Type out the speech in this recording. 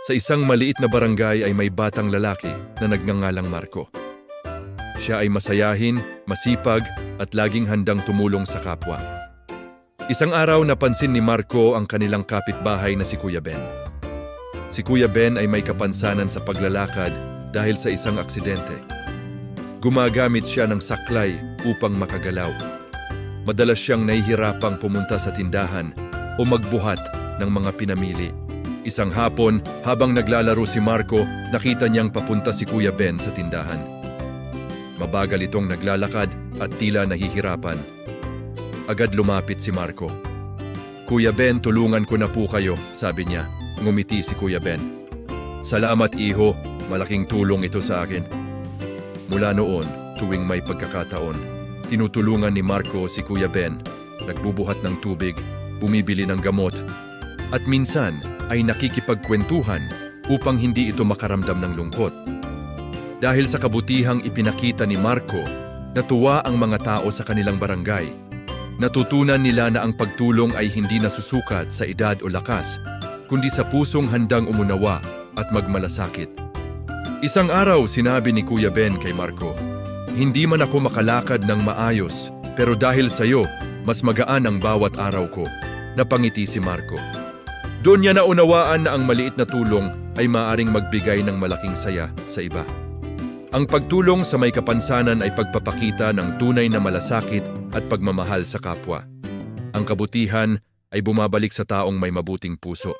Sa isang maliit na barangay ay may batang lalaki na nagngangalang Marco. Siya ay masayahin, masipag at laging handang tumulong sa kapwa. Isang araw napansin ni Marco ang kanilang kapitbahay na si Kuya Ben. Si Kuya Ben ay may kapansanan sa paglalakad dahil sa isang aksidente. Gumagamit siya ng saklay upang makagalaw. Madalas siyang nahihirapang pumunta sa tindahan o magbuhat ng mga pinamili. Isang hapon, habang naglalaro si Marco, nakita niyang papunta si Kuya Ben sa tindahan. Mabagal itong naglalakad at tila nahihirapan. Agad lumapit si Marco. "Kuya Ben, tulungan ko na po kayo," sabi niya. Ngumiti si Kuya Ben. "Salamat iho, malaking tulong ito sa akin." Mula noon, tuwing may pagkakataon, tinutulungan ni Marco si Kuya Ben. Nagbubuhat ng tubig, bumibili ng gamot, at minsan ay nakikipagkwentuhan upang hindi ito makaramdam ng lungkot. Dahil sa kabutihang ipinakita ni Marco, natuwa ang mga tao sa kanilang barangay. Natutunan nila na ang pagtulong ay hindi nasusukat sa edad o lakas, kundi sa pusong handang umunawa at magmalasakit. Isang araw, sinabi ni Kuya Ben kay Marco, "Hindi man ako makalakad ng maayos, pero dahil sa iyo, mas magaan ang bawat araw ko." Napangiti si Marco. Doon niya naunawaan na ang maliit na tulong ay maaaring magbigay ng malaking saya sa iba. Ang pagtulong sa may kapansanan ay pagpapakita ng tunay na malasakit at pagmamahal sa kapwa. Ang kabutihan ay bumabalik sa taong may mabuting puso.